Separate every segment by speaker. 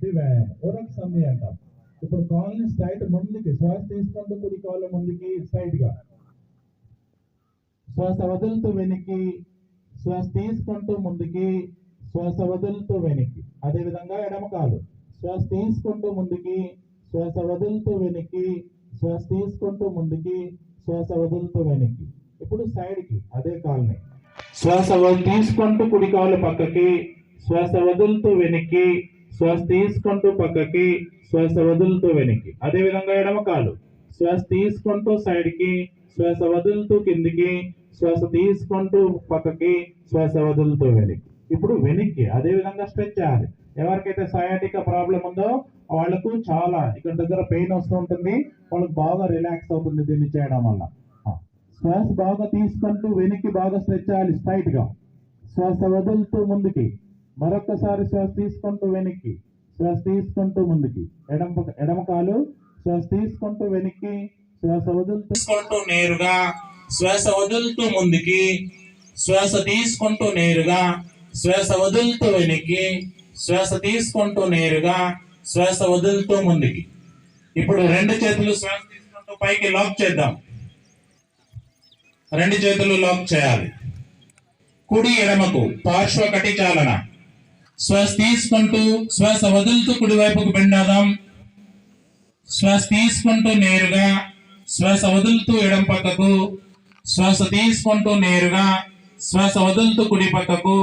Speaker 1: ఇది వ్యాయామం, ఉరక్ సంధి అంటాం. ఇప్పుడు కాల్ని స్ట్రైట్ ముందుకి, శ్వాస తీసుకుంటూ కుడి కాలు ముందుకి స్ట్రైట్ గా, శ్వాస వదులుతూ వెనక్కి, శ్వాస తీసుకుంటూ ముందుకి, శ్వాస వదులుతూ వెనక్కి. అదేవిధంగా ఎడమ కాలు శ్వాస తీసుకుంటూ ముందుకి, శ్వాస వదులుతూ వెనక్కి, శ్వాస తీసుకుంటూ ముందుకి, శ్వాస వదులుతూ వెనక్కి. ఇప్పుడు సైడ్ కి అదే కాల్ని శ్వాస తీసుకుంటూ కుడి కాలు పక్కకి, శ్వాస వదులుతూ వెనక్కి, శ్వాస తీసుకుంటూ పక్కకి, శ్వాస వదులుతూ వెనక్కి. అదేవిధంగా ఎడమ కాలు శ్వాస తీసుకుంటూ సైడ్ కి, శ్వాస వదులుతూ కిందికి, శ్వాస తీసుకుంటూ పక్కకి, శ్వాస వదులుతూ వెనక్కి. ఇప్పుడు వెనక్కి అదే విధంగా స్ట్రెచ్ చేయాలి. ఎవరికైతే సయాటికా ప్రాబ్లం ఉందో వాళ్ళకు చాలా ఇక్కడ దగ్గర పెయిన్ వస్తూ ఉంటుంది, వాళ్ళకి బాగా రిలాక్స్ అవుతుంది దీన్ని చేయడం వల్ల. శ్వాస బాగా తీసుకుంటూ వెనక్కి బాగా స్ట్రెచ్ చేయాలి స్ట్రైట్ గా, శ్వాస వదులుతూ ముందుకి, మరొకసారి శ్వాస తీసుకుంటూ వెనక్కి, శ్వాస తీసుకుంటూ ముందుకి. ఎడమ కాలు శ్వాస తీసుకుంటూ వెనక్కి, శ్వాస వదులుతూ నేరుగా, శ్వాస వదులుతూ ముందుకి, శ్వాస తీసుకుంటూ నేరుగా, శ్వాస వదులుతూ వెనక్కి, శ్వాస తీసుకుంటూ నేరుగా, శ్వాస వదులుతూ ముందుకి. ఇప్పుడు రెండు చేతులు శ్వాస తీసుకుంటూ పైకి లాక్ చేద్దాం. రెండు చేతులు లాక్ చేయాలి. కుడి ఎడమకు పార్శ్వ కటి చాలన. శ్వాస తీసుకుంటూ శ్వాస వదులుతూ కుడి వైపుకు బెండాదాం. శ్వాస తీసుకుంటూ నేరుగా, శ్వాస వదులుతూ ఎడం పక్కకు, శ్వాస తీసుకుంటూ నేరుగా, శ్వాస వదులుతూ కుడి పక్కకు,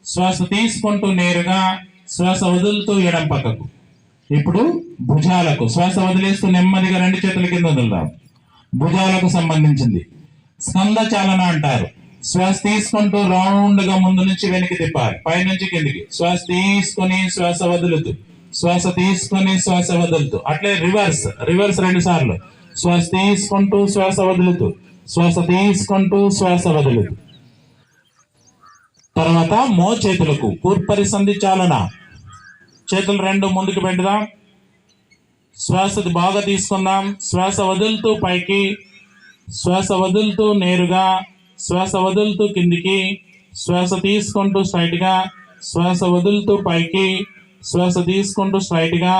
Speaker 1: శ్వాస తీసుకుంటూ నేరుగా, శ్వాస వదులుతూ ఎడం పక్కకు. ఇప్పుడు భుజాలకు శ్వాస వదిలేస్తూ నెమ్మదిగా రెండు చేతుల కింద వదులుదాం. భుజాలకు సంబంధించింది స్కంద చాలన అంటారు. శ్వాస తీసుకుంటూ రౌండ్ గా ముందు నుంచి వెనక్కి తిప్పాలి, పైనుంచి కిందికి. శ్వాస తీసుకొని శ్వాస వదులుతూ, శ్వాస తీసుకొని శ్వాస వదులుతూ, అట్లే రివర్స్ 2 సార్లు. శ్వాస తీసుకుంటూ శ్వాస వదులుతూ, శ్వాస తీసుకుంటూ శ్వాస వదులుతూ. తర్వాత మో చేతులకు కూర్పరి సంధి చాలన. చేతులు రెండు ముందుకు పెడదాం. శ్వాస బాగా తీసుకుందాం. శ్వాస వదులుతూ పైకి, శ్వాస వదులుతూ నేరుగా, శ్వాస వదులుతూ కిందికి, శ్వాస తీసుకుంటూ స్ట్రైట్ గా, శ్వాస వదులుతూ పైకి, శ్వాస తీసుకుంటూ స్ట్రైట్ గా,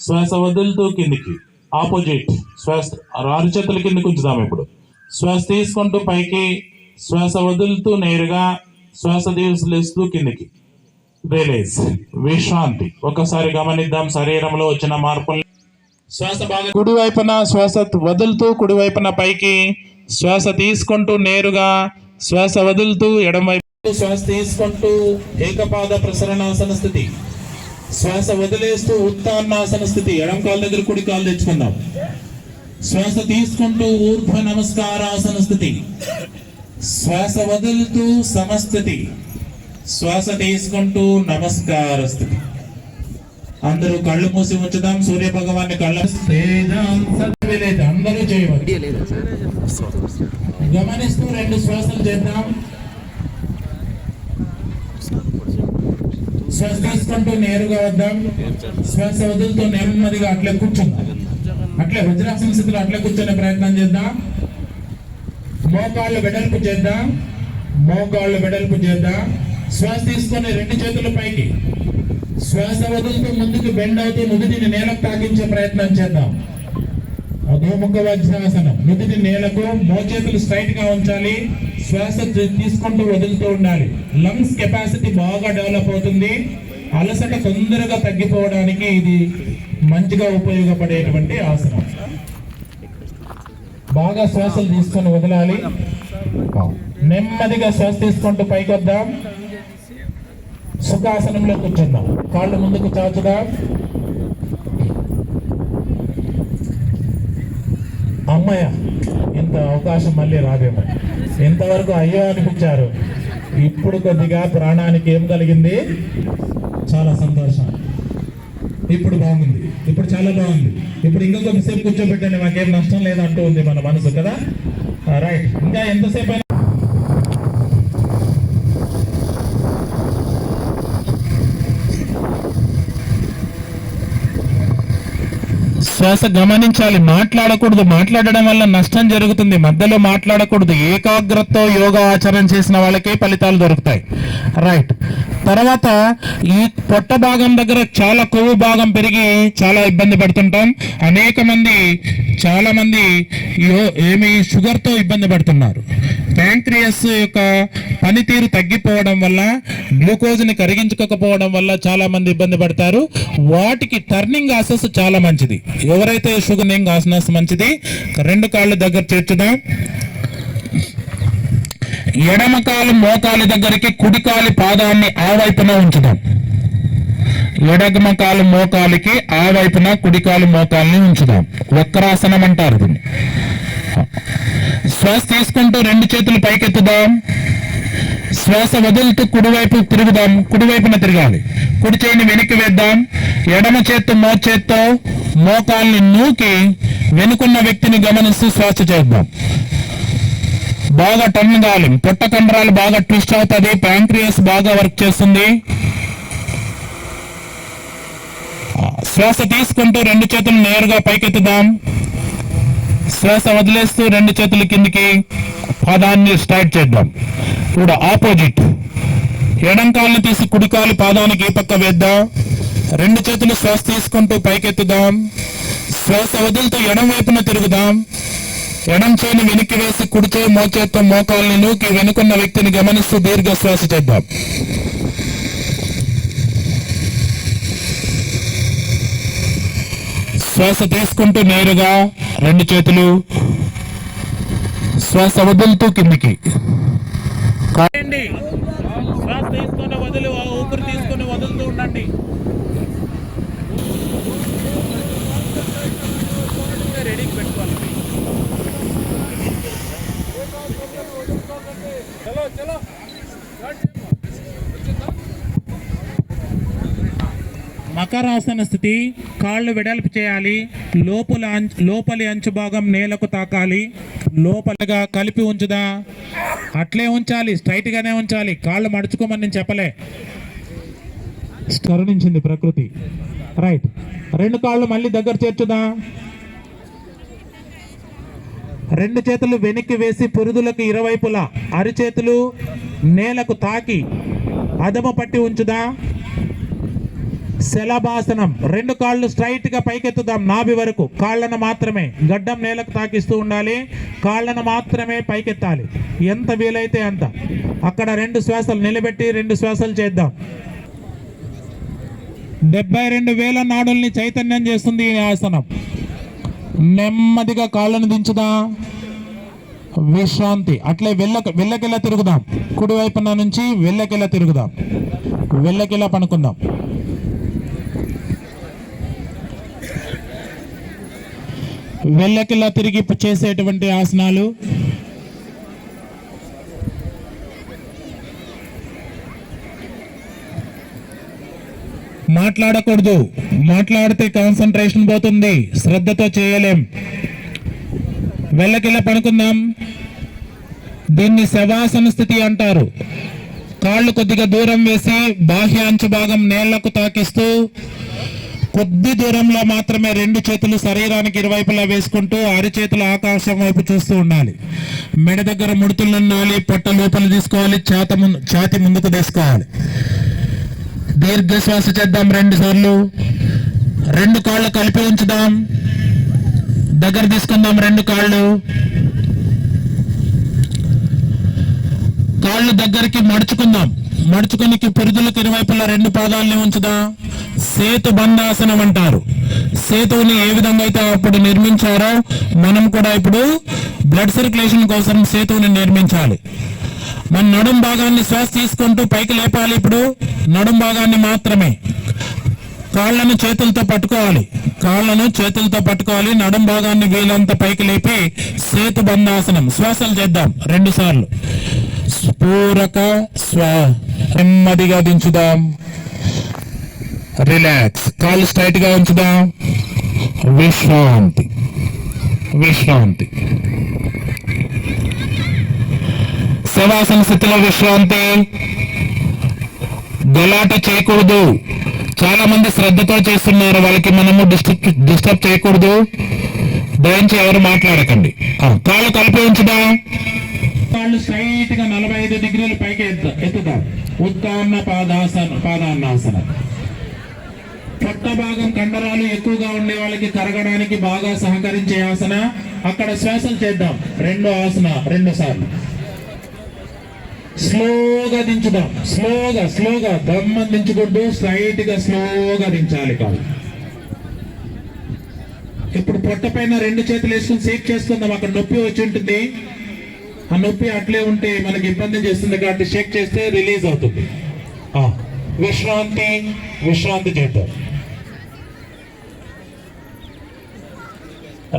Speaker 1: శ్వాస వదులుతూ కిందికి. ఆపోజిట్ శ్వాస 6 చేతుల కిందకి ఉంచుదాం. ఇప్పుడు శ్వాస తీసుకుంటూ పైకి, శ్వాస వదులుతూ నేరుగా, శ్వాస తీసులేస్తూ కిందికి. రిలీజ్, విశ్రాంతి. ఒకసారి గమనిద్దాం శరీరంలో వచ్చిన మార్పులు. శ్వాస బాగా కుడి వైపున శ్వాస వదులుతూ కుడి వైపున పైకి, శ్వాస తీసుకుంటూ నేరుగా, శ్వాస వదులుతూ ఎడమ వైపు, శ్వాస తీసుకుంటూ ఏకపాద ప్రసరణాసన స్థితి, శ్వాస వదిలేస్తూ ఉత్తానాసన స్థితి. ఎడమ కాలు దగ్గర కుడి కాలు తెచ్చుకుందాం. శ్వాస తీసుకుంటూ ఊర్ధ్వ నమస్కారాసన స్థితి, శ్వాస వదులుతూ సమస్థితి, శ్వాస తీసుకుంటూ నమస్కార స్థితి. అందరూ కళ్ళు మూసి ఉంచుదాం. సూర్య భగవాన్ని కళ్ళ అందరూ చేయవచ్చు. గమనిస్తూ 2 శ్వాసలు చేద్దాం. శ్వాస తీసుకుంటూ నేరుగా వద్దాం. శ్వాస వదులుతూ నెమ్మదిగా అట్లే కూర్చుందాం. అట్లే వజ్రాసన స్థితిలో అట్లే కూర్చొనే ప్రయత్నం చేద్దాం. మోకాళ్ళు వెడల్పు చేద్దాం. మోకాళ్ళు వెడల్పు చేద్దాం. శ్వాస తీసుకొని 2 చేతుల పైకి, శ్వాస వదులుతూ ముందుకు బెండ్ అవుతూ నుదిటిని నేలకు తాకించే ప్రయత్నం చేద్దాం. అధోముఖ వజ్రాసనం. నుదిటి నేలకు, మోచేతులు స్ట్రైట్ గా ఉంచాలి. శ్వాస తీసుకుంటూ వదులుతూ ఉండాలి. లంగ్స్ కెపాసిటీ బాగా డెవలప్ అవుతుంది. అలసట తొందరగా తగ్గిపోవడానికి ఇది మంచిగా ఉపయోగపడేటువంటి ఆసనం. బాగా శ్వాసలు తీసుకొని వదలాలి. నెమ్మదిగా శ్వాస తీసుకుంటూ పైకి వద్దాం. సుఖాసనంలో కూర్చుందాం. కాళ్ళు ముందుకు చాచుదాం. అమ్మయ్య, ఇంత అవకాశం మళ్ళీ రాదేమో. ఇంతవరకు అయ్యో అనిపించారు. ఇప్పుడు కొద్దిగా ప్రాణానికి ఏం కలిగింది? చాలా సంతోషం. ఇప్పుడు బాగుంది. ఇప్పుడు చాలా బాగుంది. ఇప్పుడు ఇంకా కొంతసేపు కూర్చోబెట్టండి, మాకేం నష్టం లేదంటూ ఉంది మన మనసు కదా. రైట్, ఇంకా ఎంతసేపు అయినా శ్వాస గమనించాలి. మాట్లాడకూడదు. మాట్లాడడం వల్ల నష్టం జరుగుతుంది. మధ్యలో మాట్లాడకూడదు. ఏకాగ్రతతో యోగా ఆచరణ చేసిన వాళ్ళకే ఫలితాలు దొరుకుతాయి. రైట్.
Speaker 2: తర్వాత ఈ పొట్ట భాగం దగ్గర చాలా కొవ్వు భాగం పెరిగి చాలా ఇబ్బంది పడుతుంటాం. చాలా మంది షుగర్ తో ఇబ్బంది పడుతున్నారు. ప్యాంక్రియాస్ యొక్క పనితీరు తగ్గిపోవడం వల్ల, గ్లూకోజ్ ని కరిగించకపోవడం వల్ల చాలా మంది ఇబ్బంది పడతారు. వాటికి టర్నింగ్ ఆసెస్ చాలా మంచిది. ఎవరైతే షుగర్ ఆసనాస్ మంచిది. రెండు కాళ్ళు దగ్గర చేర్చుదాం. ఎడమ కాలు మోకాలి దగ్గరికి, కుడి కాలి పాదాన్ని ఆ వైపున ఉంచుదాం. ఎడమ కాలు మోకాలికి ఆ వైపున కుడి కాలు మోకాలిని ఉంచుదాం. వక్రాసనం అంటారు దీన్ని. శ్వాస తీసుకుంటూ రెండు చేతులు పైకెత్తుదాం. శ్వాస వదులుతూ కుడివైపు తిరుగుదాం. కుడివైపున తిరగాలి. కుడి చేయిని వెనక్కి వేద్దాం. ఎడమ చేత్తో మోచేత్తో మోకాల్ని నూకి వెనుకున్న వ్యక్తిని గమనిస్తూ శ్వాస చేద్దాం. బాగా టర్న్ కావాలి. పొట్ట కండరాలు బాగా ట్విస్ట్ అవుతుంది. ప్యాంక్రియాస్ బాగా వర్క్ చేస్తుంది. శ్వాస తీసుకుంటూ రెండు చేతులు నేరుగా పైకెత్తుదాం. శ్వాస వదిలేస్తూ రెండు చేతులు కిందికి, పాదాన్ని స్ట్రైట్ చేద్దాం. ఇప్పుడు ఆపోజిట్. ఎడం కాళ్ళని తీసి కుడి కాలు పాదానికి ఈ పక్క వేద్దాం. రెండు చేతులు శ్వాస తీసుకుంటూ పైకెత్తుదాం. శ్వాస వదులుతూ ఎడం వైపున తిరుగుదాం. ఎడం చేయిని వెనక్కి వేసి కుడి చేయి మోచేత్తో మోకాల్ని నూకి వెనుకున్న వ్యక్తిని గమనిస్తూ దీర్ఘ శ్వాస చేద్దాం. శ్వాస తీసుకుంటూ నేరుగా రెండు చేతులు, శ్వాస వదులుతూ కిందికి. శ్వాస తీసుకొని ఊపిరి తీసుకొని వదులుతూ ఉండండి. రెడీకి పెట్టుకోవాలి. మకరాసన స్థితి. కాళ్ళు వెడల్పు చేయాలి. లోపలి అంచు భాగం నేలకు తాకాలి. లోపలగా కలిపి ఉంచుదా, అట్లే ఉంచాలి. స్ట్రైట్ గానే ఉంచాలి. కాళ్ళు మడుచుకోమని నేను చెప్పలే. కరుణించింది ప్రకృతి. రైట్. రెండు కాళ్ళు మళ్ళీ దగ్గర చేర్చుదా. రెండు చేతులు వెనక్కి వేసి పురుదులకు ఇరువైపులా అరిచేతులు నేలకు తాకి అదమ పట్టి ఉంచుదా. శలభాసనం. రెండు కాళ్ళు స్ట్రైట్ గా పైకెత్తుదాం. నాభి వరకు కాళ్ళను మాత్రమే, గడ్డం నేలకు తాకిస్తూ ఉండాలి. కాళ్ళను మాత్రమే పైకెత్తాలి, ఎంత వీలైతే అంత. అక్కడ రెండు శ్వాసలు నిలబెట్టి రెండు శ్వాసలు చేద్దాం. 72,000 నాడుల్ని చైతన్యం చేస్తుంది ఈ ఆసనం. నెమ్మదిగా కాళ్ళను దించుదా. విశ్రాంతి. అట్లే వెళ్ళకెళ్ళ తిరుగుదాం. కుడి వైపున నుంచి వెళ్ళకెళ్ళ తిరుగుదాం. వెళ్ళకెళ్ళ పనుకుందాం. వెళ్ళకిలా తిరిగి చేసేటువంటి ఆసనాలు. మాట్లాడకూడదు. మాట్లాడితే కాన్సన్ట్రేషన్ పోతుంది, శ్రద్ధతో చేయలేం. వెళ్ళకిలా పనుకుందాం. దీన్ని శవాసన స్థితి అంటారు. కాళ్ళు కొద్దిగా దూరం వేసి బాహ్య అంచు భాగం నేళ్లకు తాకిస్తూ కొద్ది దూరంలో మాత్రమే రెండు చేతులు శరీరానికి ఇరువైపులా వేసుకుంటూ అరిచేతులు ఆకాశం వైపు చూస్తూ ఉండాలి. మెడ దగ్గర ముడుతులు ఉండాలి. పొట్ట లోపల తీసుకోవాలి. ఛాతి ముందుకు తీసుకోవాలి. దీర్ఘ శ్వాస చేద్దాం 2 సార్లు. రెండు కాళ్ళు కలిపి ఉంచుదాం. దగ్గర తీసుకుందాం. రెండు కాళ్ళు దగ్గరికి మడుచుకుందాం. మడుచుకొని పురుదులకు ఇరువైపులా రెండు పాదాలని ఉంచుదాం. సేతు బంధాసనం అంటారు. సేతువుని ఏ విధంగా అయితే అప్పుడు నిర్మించారో మనం కూడా ఇప్పుడు బ్లడ్ సర్క్యులేషన్ కోసం సేతువుని నిర్మించాలి. మన నడుం భాగాన్ని శ్వాస తీసుకుంటూ పైకి లేపాలి. ఇప్పుడు నడుం భాగాన్ని మాత్రమే. కాళ్ళను చేతులతో పట్టుకోవాలి. నడుం భాగాన్ని వీలంత పైకి లేపి సేతు బంధాసనం. శ్వాసలు చేద్దాం 2 సార్లు. స్ఫూరక నెమ్మదిగా దించుదాం. రిలాక్స్. కాళ్ళు స్ట్రైట్ గా ఉంచుదాం. విశ్రాంతి. శవాసన స్థితిలో విశ్రాంతి. గలాట చేయకూడదు. చాలా మంది శ్రద్ధతో చేస్తున్నారు, వాళ్ళకి మనము డిస్టర్బ్ చేయకూడదు. దయించి ఎవరు మాట్లాడకండి. కాళ్ళు కలిపి ఉంచుదాం. కాళ్ళు స్ట్రైట్ గా 45 డిగ్రీలు పైకి ఎత్తుదాం. ఉత్తాన పాదాన్నాసనం. పొట్ట భాగం కండరాలు ఎక్కువగా ఉండే వాళ్ళకి కరగడానికి బాగా సహకరించే ఆసన. అక్కడ శ్వాసలు చేద్దాం. రెండో ఆసన 2 సార్లు స్లోగా దించుదాం. స్లోగా దమ్మం దించకూడదు, స్ట్రైట్ గా స్లోగా దించాలి కాదు. ఇప్పుడు పొట్ట పైన 2 చేతులు వేసుకుని షేక్ చేసుకుందాం. అక్కడ నొప్పి వచ్చి ఉంటుంది, ఆ నొప్పి అట్లే ఉంటే మనకి ఇబ్బంది చేస్తుంది కాబట్టి షేక్ చేస్తే రిలీజ్ అవుతుంది. విశ్రాంతి చేద్దాం.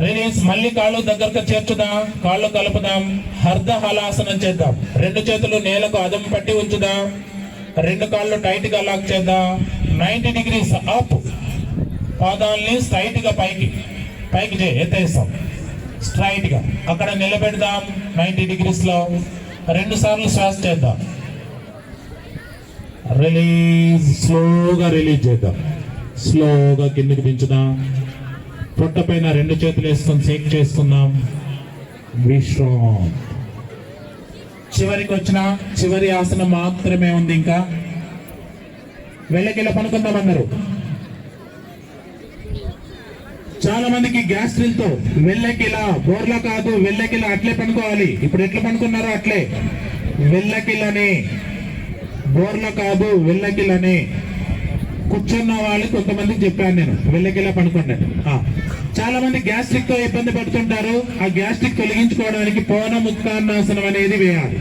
Speaker 2: రిలీజ్. మళ్ళీ కాళ్ళు దగ్గరకు చేర్చుదాం, కాళ్ళు కలుపుదాం. హర్ద హలాసనం చేద్దాం. 2 చేతులు నేలకు అదం పట్టి ఉంచుదాం. 2 కాళ్ళు టైట్ గా లాక్ చేద్దాం. 90 degrees అప్. పాదాలని స్ట్రైట్ గా పైకి ఎత్తేస్తాం. స్ట్రైట్ గా అక్కడ నిలబెడదాం. 90 degrees లో 2 సార్లు శ్వాస చేద్దాం. రిలీజ్. స్లోగా రిలీజ్ చేద్దాం. స్లోగా కిందకి దించుదాం. పొట్ట పైన 2 చేతులు వేసుకొని షేక్ చేసుకుందాం. విశ్రాంతి. చివరికి వచ్చిన చివరి ఆసనం మాత్రమే ఉంది. ఇంకా వెళ్ళకిలా పనుకుందాం అందరూ. చాలా మందికి గ్యాస్ట్రిల్ తో వెళ్ళకిలా, బోర్లా కాదు, వెళ్ళకిలా అట్లే పనుకోవాలి. ఇప్పుడు ఎట్లా పనుకున్నారో అట్లే వెళ్ళకిలానే, బోర్లా కాదు, వెళ్ళకిలానే. కూర్చున్న వాళ్ళు కొంతమందికి చెప్పాను నేను, వెళ్ళకిలా పనుకోండి. చాలా మంది గ్యాస్ట్రిక్ తో ఇబ్బంది పడుతుంటారు. ఆ గ్యాస్ట్రిక్ తొలగించుకోవడానికి పౌనముత్తానాసనం అనేది వేయాలి.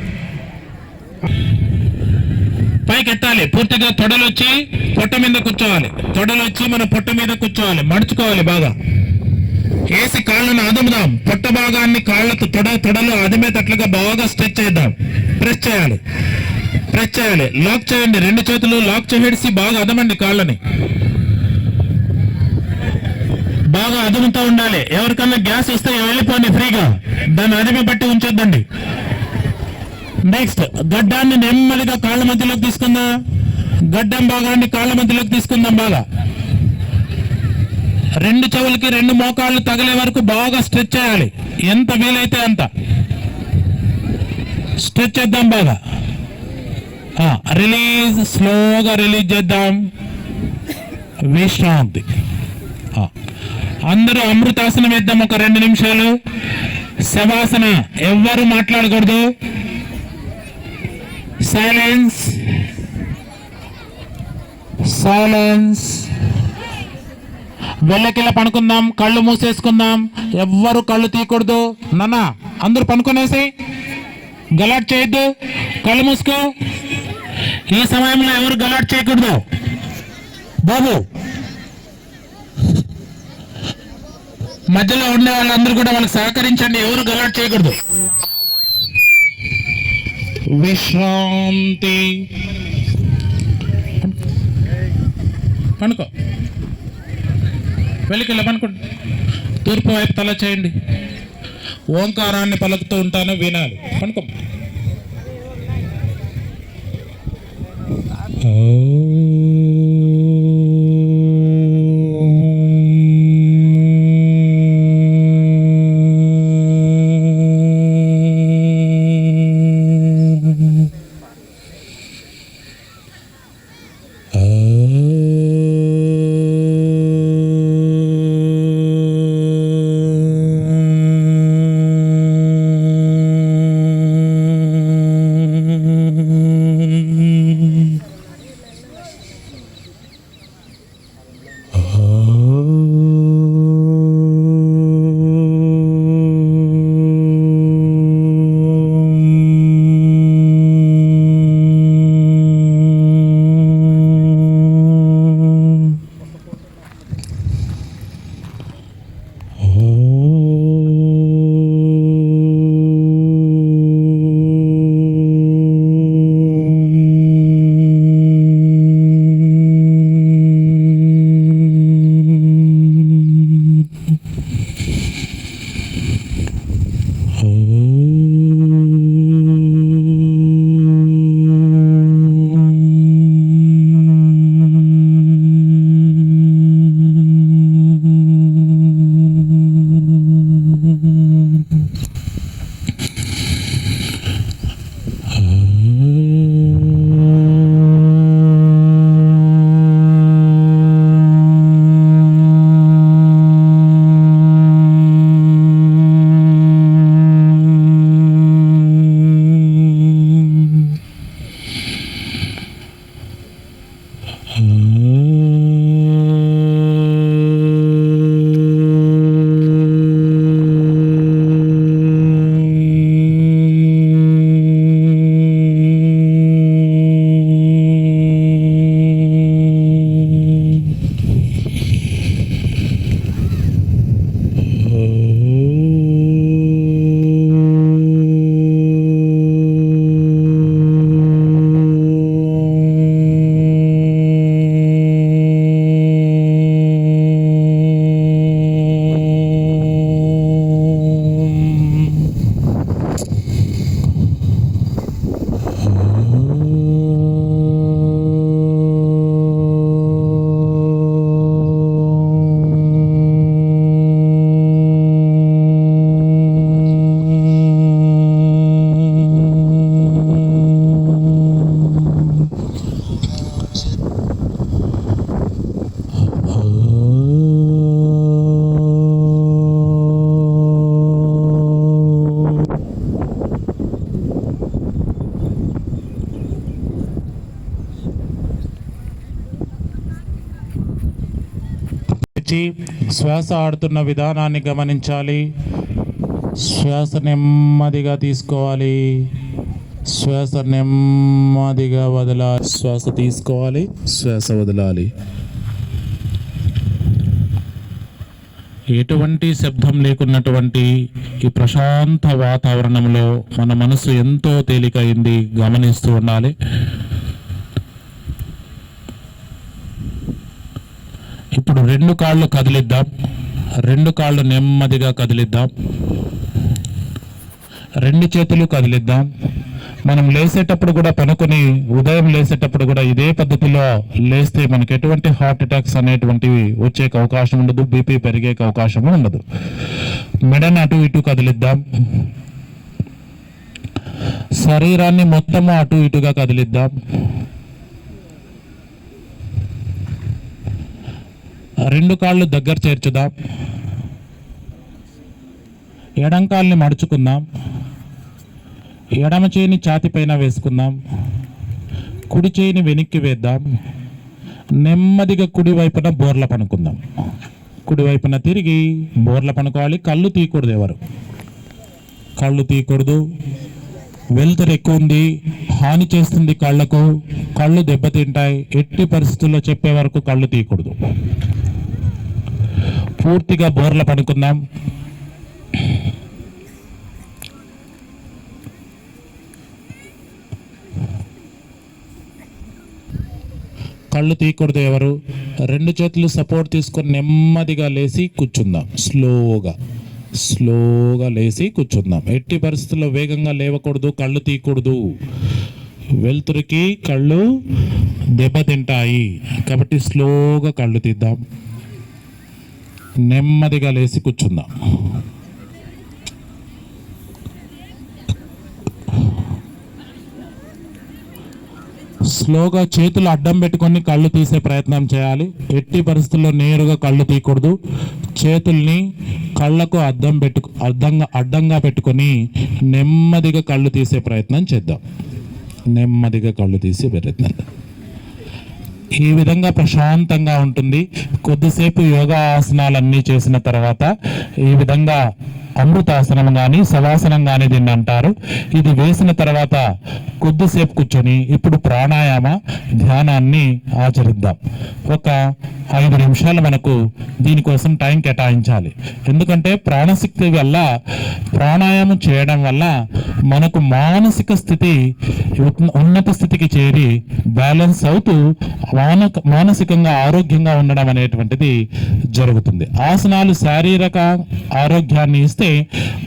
Speaker 2: పైకి ఎత్తాలి. పూర్తిగా తొడలు వచ్చి పొట్ట మీద కూర్చోవాలి. తొడలు వచ్చి మన పొట్ట మీద కూర్చోవాలి. మడుచుకోవాలి బాగా. వేసి కాళ్ళను అదుముదాం. పొట్ట భాగాన్ని కాళ్ళతో తొడలు అదిమేటట్లుగా బాగా స్ట్రెచ్ చేద్దాం. ప్రెస్ చేయాలి. లాక్ చేయండి. 2 చేతులు లాక్ చేసి బాగా అదమండి. కాళ్ళని బాగా అదుముతూ ఉండాలి. ఎవరికన్నా గ్యాస్ వస్తే వెళ్ళిపోండి ఫ్రీగా. దాన్ని అదిమి బట్టి ఉంచొద్దండి. నెక్స్ట్ గడ్డాన్ని నెమ్మదిగా కాళ్ళ మధ్యలోకి తీసుకుందాం. గడ్డం భాగాన్ని కాళ్ళ మధ్యలోకి తీసుకుందాం. బాగా 2 చెవులకి 2 మోకాళ్ళు తగిలే వరకు బాగా స్ట్రెచ్ చేయాలి. ఎంత వీలైతే అంత స్ట్రెచ్ చేద్దాం బాగా. రిలీజ్. స్లోగా రిలీజ్ చేద్దాం. విశ్రాంతి. అందరూ అమృతాసనం వేద్దాం. ఒక 2 నిమిషాలు. శవాసన. ఎవ్వరు మాట్లాడకూడదు. సైలెన్స్. వెళ్ళకిలా పనుకుందాం. కళ్ళు మూసేసుకుందాం. ఎవ్వరు కళ్ళు తీయకూడదు. నాన్న అందరూ పనుకునేసి గలాట్ చేయొద్దు. కళ్ళు మూసుకో. ఈ సమయంలో ఎవరు గలాట్ చేయకూడదు బాబు. మధ్యలో ఉండే వాళ్ళందరూ కూడా వాళ్ళకి సహకరించండి. ఎవరు గలాట్ చేయకూడదు. విశ్రాంతి. పనుకో. వెళ్ళికెళ్ళి పనుకోండి. తూర్పు వైపు తల చేయండి. ఓంకారాన్ని పలుకుతూ ఉంటాను, వినాలి. పనుకో. గమనించి శ్వాస ఆడుతున్న విధానాన్ని గమనించాలి. శ్వాస నెమ్మదిగా తీసుకోవాలి, శ్వాస నెమ్మదిగా వదలాలి. శ్వాస తీసుకోవాలి, శ్వాస వదలాలి. ఎటువంటి శబ్దం లేకున్నటువంటి ఈ ప్రశాంత వాతావరణంలో మన మనసు ఎంతో తేలికైంది గమనిస్తూ ఉండాలి. ఇప్పుడు 2 కాళ్ళు కదిలిద్దాం, 2 కాళ్ళు నెమ్మదిగా కదిలిద్దాం, 2 చేతులు కదిలిద్దాం. మనం లేసేటప్పుడు కూడా పనుకొని ఉదయం లేసేటప్పుడు కూడా ఇదే పద్ధతిలో లేస్తే మనకి ఎటువంటి హార్ట్ అటాక్స్ అనేటువంటివి వచ్చే అవకాశం ఉండదు, బీపీ పెరిగే అవకాశం ఉండదు. మెడని అటు ఇటు కదిలిద్దాం, శరీరాన్ని మొత్తము అటు ఇటుగా కదిలిద్దాం. 2 కాళ్ళు దగ్గర చేర్చుదాం, ఎడం కాళ్ళని మడుచుకుందాం, ఎడమ చేయిని ఛాతి పైన వేసుకుందాం, కుడి చేయిని వెనక్కి వేద్దాం. నెమ్మదిగా కుడి వైపున బోర్ల పనుకుందాం. కుడి వైపున తిరిగి బోర్ల పనుకోవాలి. కళ్ళు తీయకూడదు, ఎవరు కళ్ళు తీయకూడదు. వెలుతురు ఎక్కువ ఉంది, హాని చేస్తుంది కళ్ళకు, కళ్ళు దెబ్బతింటాయి. ఎట్టి పరిస్థితుల్లో చెప్పే వరకు కళ్ళు తీయకూడదు. పూర్తిగా బోర్ల పనుకుందాం. కళ్ళు తీయకూడదు ఎవరు. 2 చేతులు సపోర్ట్ తీసుకొని నెమ్మదిగా లేచి కూర్చుందాం. స్లోగా లేచి కూర్చుందాం. ఎట్టి పరిస్థితుల్లో వేగంగా లేవకూడదు, కళ్ళు తీయకూడదు. వెలుతురికి కళ్ళు దెబ్బతింటాయి కాబట్టి స్లోగా కళ్ళు తీద్దాం. నెమ్మదిగా లేచి కూర్చుందాం. స్లోగా చేతులు అడ్డం పెట్టుకొని కళ్ళు తీసే ప్రయత్నం చేయాలి. ఎట్టి పరిస్థితుల్లో నేరుగా కళ్ళు తీయకూడదు. చేతుల్ని కళ్ళకు అడ్డంగా పెట్టుకొని నెమ్మదిగా కళ్ళు తీసే ప్రయత్నం చేద్దాం. నెమ్మదిగా కళ్ళు తీసే ప్రయత్నం. ఈ విధంగా ప్రశాంతంగా ఉంటుంది. కొద్దిసేపు యోగా ఆసనాలన్నీ చేసిన తర్వాత ఈ విధంగా అమృతాసనం కానీ శవాసనం కానీ దీన్ని అంటారు. ఇది వేసిన తర్వాత కొద్దిసేపు కూర్చొని ఇప్పుడు ప్రాణాయామ ధ్యానాన్ని ఆచరిద్దాం. ఒక 5 నిమిషాలు మనకు దీనికోసం టైం కేటాయించాలి. ఎందుకంటే ప్రాణశక్తి వల్ల ప్రాణాయామం చేయడం వల్ల మనకు మానసిక స్థితి ఉన్నత స్థితికి చేరి బ్యాలెన్స్ అవుతూ మానసికంగా ఆరోగ్యంగా ఉండడం అనేటువంటిది జరుగుతుంది. ఆసనాలు శారీరక ఆరోగ్యాన్ని ఇస్తే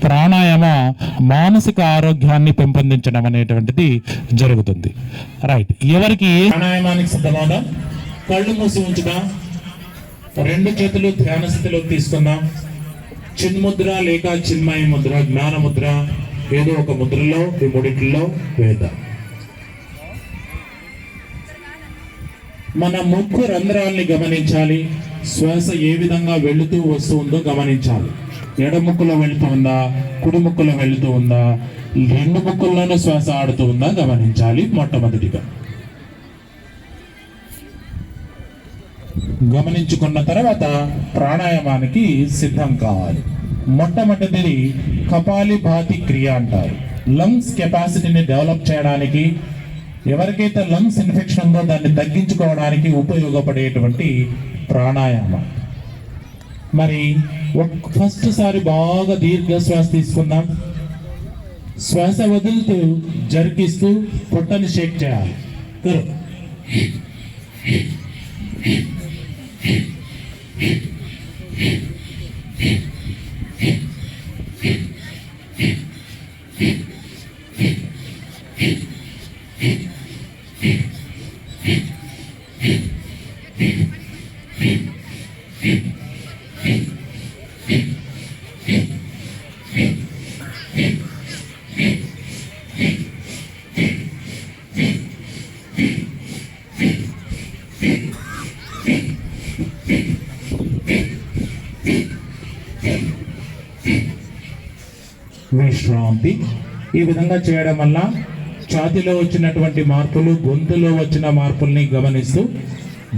Speaker 2: ప్రాణాయామ మానసిక ఆరోగ్యాన్ని పెంపొందించడం అనేటువంటిది జరుగుతుంది. రైట్, ఎవరికి ప్రాణాయామానికి సిద్ధమవుదాం. కళ్ళు మూసి ఉంచుదాం. 2 చేతులు ధ్యాన స్థితిలోకి తీసుకుందాం. చిన్ముద్ర లేక చిన్మయ ముద్ర, జ్ఞాన ముద్ర, ఏదో ఒక ముద్రలో ఈ 3 వేద్దాం. మన ముక్కు రంధ్రాల్ని గమనించాలి. శ్వాస ఏ విధంగా వెళుతూ వస్తూ ఉందో గమనించాలి. ఎడ ముక్కులో వెళుతూ ఉందా, కుడి ముక్కులో వెళుతూ ఉందా, 2 ముక్కుల్లోనూ శ్వాస ఆడుతూ ఉందా గమనించాలి. మొట్టమొదటిగా గమనించుకున్న తర్వాత ప్రాణాయామానికి సిద్ధం కావాలి. మొట్టమొదటిది కపాలిభాతి క్రియ అంటారు. లంగ్స్ కెపాసిటీని డెవలప్ చేయడానికి, ఎవరికైతే లంగ్స్ ఇన్ఫెక్షన్ ఉందో దాన్ని తగ్గించుకోవడానికి ఉపయోగపడేటువంటి ప్రాణాయామం. మరి ఫస్ట్ సారి బాగా దీర్ఘ శ్వాస తీసుకుందాం. శ్వాస వదులుతూ జరికిస్తూ పొట్టని షేక్ చేయాలి. విశ్రాంతి. ఈ విధంగా చేయడం వల్ల ఛాతీలో వచ్చినటువంటి మార్పులు, గొంతులో వచ్చిన మార్పుల్ని గమనిస్తూ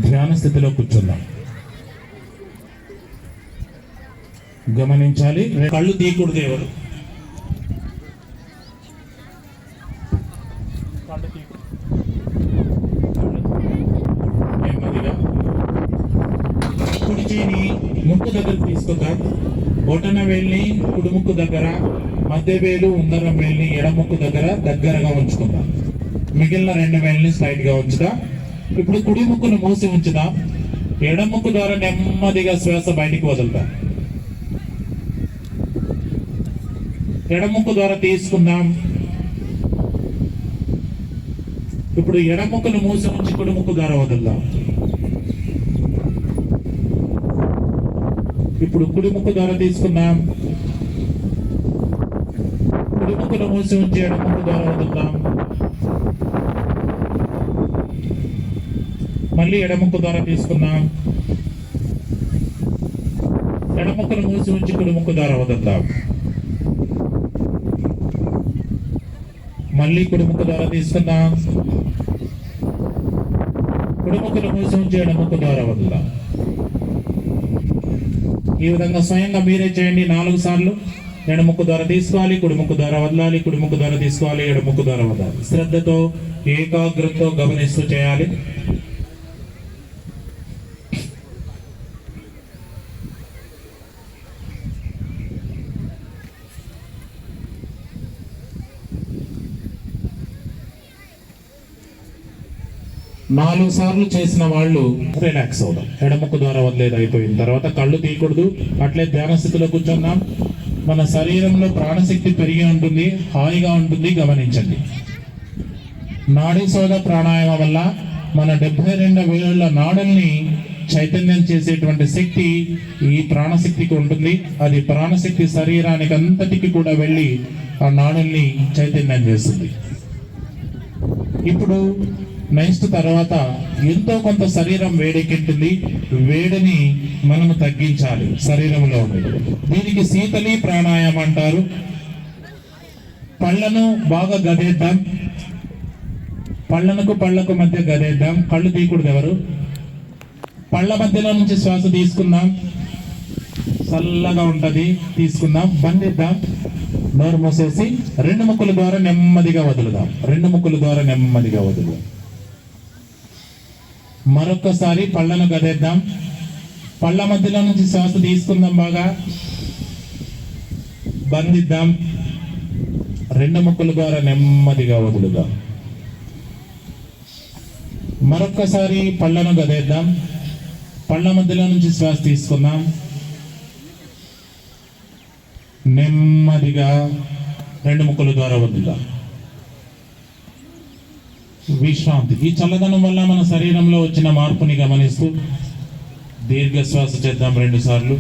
Speaker 2: ధ్యాన స్థితిలో కూర్చుందాం. గమనించాలి. కళ్ళు తీయకూడదు ఎవరు. నెమ్మదిగా కుడి చేయిని ముక్కు దగ్గర తీసుకుందాం. బొటన వేలిని కుడి ముక్కు దగ్గర, మధ్య వేలు ఉంగరం వేలిని ఎడ ముక్కు దగ్గరగా ఉంచుకుందాం. మిగిలిన 2 వేలిని స్లైడ్ గా ఉంచుదాం. ఇప్పుడు కుడి ముక్కును మూసి ఉంచుదాం. ఎడ ముక్కు ద్వారా నెమ్మదిగా శ్వాస బయటికి వదులుతాం. ఎడ ముక్కు ద్వారా తీసుకుందాం. ఇప్పుడు ఎడ ముక్కును మూసి ఉంచి కుడి ముక్కు ద్వారా వదులుదాం. ఇప్పుడు కుడి ముక్కు ద్వారా తీసుకుందాం. కుడి ముక్కును మూసి ఉంచి ఎడ ముక్కు ద్వారా వదులుదాం. మళ్ళీ ఎడ ముక్కు ద్వారా తీసుకుందాం. ఎడ ముక్కును మూసి ఉంచి కుడి ముక్కు ద్వారా వదులుదాం. మళ్ళీ కుడి ముక్కు ద్వారా తీసుకుందాం. కుడి ముక్కును మూసి ఉంచి ఎడ ముక్కు ద్వారా వదులుదాం. ఈ విధంగా స్వయంగా మీరే చేయండి 4 సార్లు. ఎడ ముక్కు ద్వారా తీసుకోవాలి, కుడి ముక్కు ద్వారా వదలాలి, కుడి ముక్కు ద్వారా తీసుకోవాలి, ఎడ ముక్కు ద్వారా వదలాలి. శ్రద్ధతో ఏకాగ్రతతో గమనిస్తూ చేయాలి. నాలుగు సార్లు చేసిన వాళ్ళు రిలాక్స్ అవుదాం. ఎడముక్కు ద్వారా వదిలేదు అయిపోయిన తర్వాత కళ్ళు తీయకూడదు. అట్లే ధ్యాన స్థితిలో కూర్చున్నాం. మన శరీరంలో ప్రాణశక్తి పెరిగి ఉంటుంది, హాయిగా ఉంటుంది. గమనించండి. నాడీ సోద ప్రాణాయామం వల్ల మన 72 వేల నాడుల్ని చైతన్యం చేసేటువంటి శక్తి ఈ ప్రాణశక్తికి ఉంటుంది. అది ప్రాణశక్తి శరీరానికి అంతటికి కూడా వెళ్ళి ఆ నాడుల్ని చైతన్యం చేస్తుంది. ఇప్పుడు నెక్స్ట్ తర్వాత ఎంతో కొంత శరీరం వేడెక్కింటుంది. వేడిని మనము తగ్గించాలి శరీరంలో ఉంది. దీనికి శీతలి ప్రాణాయామం అంటారు. పళ్ళను బాగా గదేద్దాం. పళ్ళకు మధ్య గదేద్దాం. కళ్ళు తీయకూడదు ఎవరు. పళ్ళ మధ్యలో నుంచి శ్వాస తీసుకుందాం. చల్లగా ఉంటది. తీసుకుందాం. బంధిద్దాం. నోరు మూసేసి 2 ముక్కుల ద్వారా నెమ్మదిగా వదులుదాం. 2 ముక్కుల ద్వారా నెమ్మదిగా వదులుదాం. మరొక్కసారి పళ్ళను గదేద్దాం. పళ్ళ మధ్యలో నుంచి శ్వాస తీసుకుందాం. బాగా బంధిద్దాం. 2 ముక్కుల ద్వారా నెమ్మదిగా వదులుదాం. మరొక్కసారి పళ్ళను గదేద్దాం. పళ్ళ మధ్యలో నుంచి శ్వాస తీసుకుందాం. నెమ్మదిగా 2 ముక్కుల ద్వారా వదులుదాం. విశ్రాంతి. ఈ చల్లదనం వల్ల మన శరీరంలో వచ్చిన మార్పుని గమనిస్తూ దీర్ఘ శ్వాస చేద్దాం 2 సార్లు.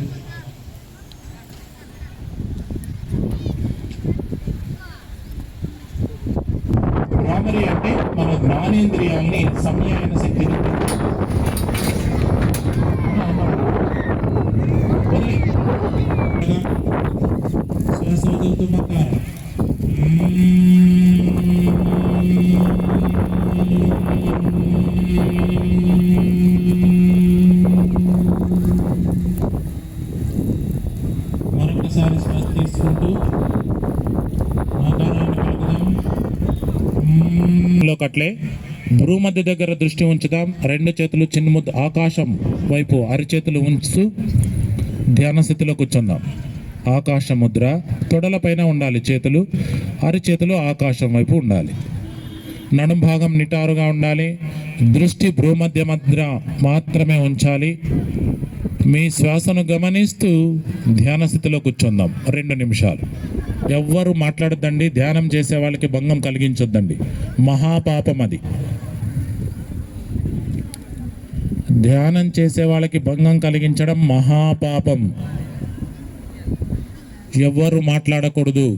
Speaker 2: భ్రామరి అంటే మన జ్ఞానేంద్రియాల్ని సమయమైన శక్తిని శ్వాస వదులుతూ మకారం. మరొకసారి శ్వాస తీసుకుంటూ కట్లే భ్రూ మధ్య దగ్గర దృష్టి ఉంచుదాం. 2 చేతులు చిన్న ముద్ద ఆకాశం వైపు అరిచేతులు ఉంచుతూ ధ్యాన స్థితిలో కూర్చుందాం. ఆకాశ ముద్ర. తొడల పైన ఉండాలి చేతులు. అరిచేతులు ఆకాశం వైపు ఉండాలి. నడుం భాగం నిటారుగా ఉండాలి. దృష్టి భ్రూమధ్య మధ్య మాత్రమే ఉంచాలి. మీ శ్వాసను గమనిస్తూ ధ్యాన స్థితిలో కూర్చుందాం 2 నిమిషాలు. ఎవ్వరు మాట్లాడద్దండి. ధ్యానం చేసే వాళ్ళకి భంగం కలిగించొద్దండి. మహాపాపం అది. ధ్యానం చేసే వాళ్ళకి భంగం కలిగించడం మహాపాపం. ఎవ్వరు మాట్లాడకూడదు.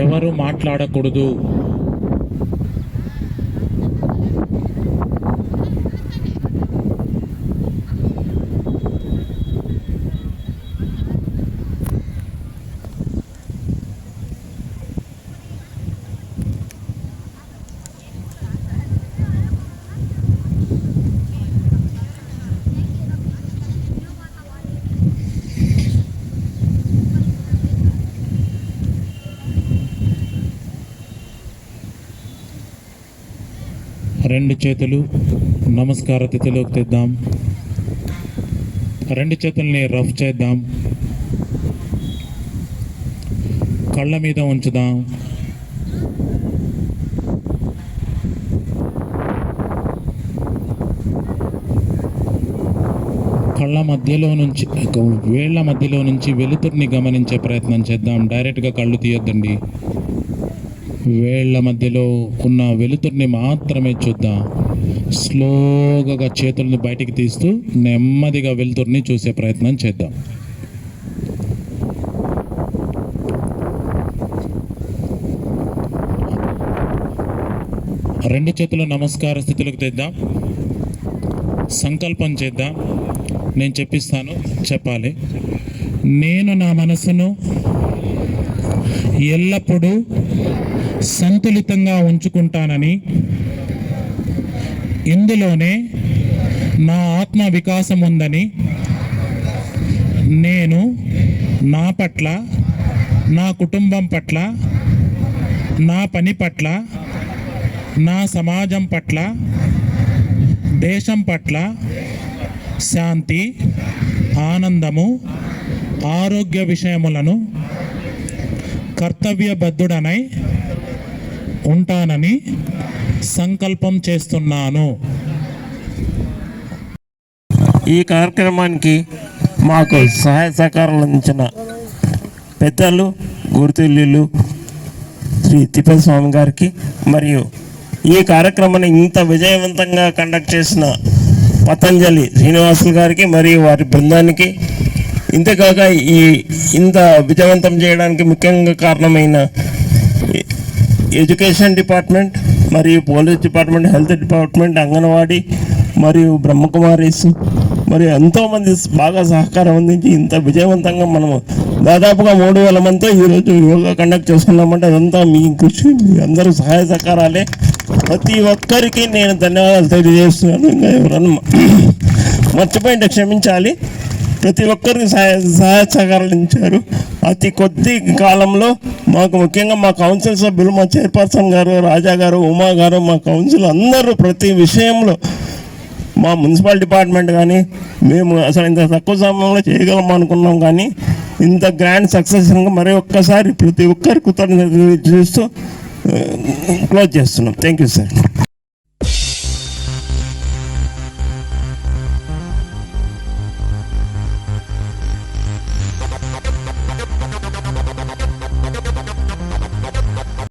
Speaker 2: ఎవరు మాట్లాడకూడదు. రెండు చేతులు నమస్కార స్థితిలోకి తెద్దాం. రెండు చేతుల్ని రఫ్ చేద్దాం. కళ్ళ మీద ఉంచుదాం. కళ్ళ మధ్యలో నుంచి వేళ్ల మధ్యలో నుంచి వెలుతురిని గమనించే ప్రయత్నం చేద్దాం. డైరెక్ట్గా కళ్ళు తీయొద్దండి. వేళ్ల మధ్యలో ఉన్న వెలుతురిని మాత్రమే చూద్దాం. స్లోగా చేతుల్ని బయటికి తీస్తూ నెమ్మదిగా వెలుతురిని చూసే ప్రయత్నం చేద్దాం. రెండు చేతులు నమస్కార స్థితిలోకి తెద్దాం. సంకల్పం చేద్దాం. నేను చెప్పిస్తాను, చెప్పాలి. నేను నా మనసును ఎల్లప్పుడూ సంతులితంగా ఉంచుకుంటానని, ఇందులోనే నా ఆత్మ వికాసం ఉందని, నేను నా పట్ల, నా కుటుంబం పట్ల, నా పని పట్ల, నా సమాజం పట్ల, దేశం పట్ల శాంతి, ఆనందము, ఆరోగ్య విషయములను కర్తవ్యబద్ధుడనై ఉంటానని సంకల్పం చేస్తున్నాను.
Speaker 3: ఈ కార్యక్రమానికి మాకు సహాయ సహకారాలు అందించిన పెద్దలు, గురుతుల్యులు శ్రీ తిప్పేస్వామి స్వామి గారికి, మరియు ఈ కార్యక్రమాన్ని ఇంత విజయవంతంగా కండక్ట్ చేసిన పతంజలి శ్రీనివాసులు గారికి మరియు వారి బృందానికి, ఇంతకాక ఇంత విజయవంతం చేయడానికి ముఖ్యంగా కారణమైన ఎడ్యుకేషన్ డిపార్ట్మెంట్ మరియు police department, health department, anganwadi మరియు బ్రహ్మకుమారీస్ మరియు ఎంతోమంది బాగా సహకారం అందించి ఇంత విజయవంతంగా మనము దాదాపుగా 3,000 మందితో ఈరోజు యోగా కండక్ట్ చేసుకున్నామంటే అదంతా మీ కృషి, మీ అందరూ సహాయ సహకారాలే. ప్రతి ఒక్కరికి నేను ధన్యవాదాలు తెలియజేస్తున్నాను. ఇంకా ఎవరన్నా మర్చిపోయింటే క్షమించాలి. ప్రతి ఒక్కరికి సహాయ సహకారాలు ఇచ్చారు. అతి కొద్ది కాలంలో మాకు ముఖ్యంగా మా కౌన్సిల్ సభ్యులు, మా చైర్పర్సన్ గారు, రాజా గారు, ఉమా గారు, మా కౌన్సిల్ అందరూ ప్రతి విషయంలో, మా మున్సిపల్ డిపార్ట్మెంట్ కానీ మేము అసలు ఇంత తక్కువ సమయంలో చేయగలం అనుకున్నాం, కానీ ఇంత గ్రాండ్ సక్సెస్ మరి ఒక్కసారి ప్రతి ఒక్కరి కృతజ్ఞతలు చూస్తూ క్లోజ్ చేస్తున్నాం. Thank you sir.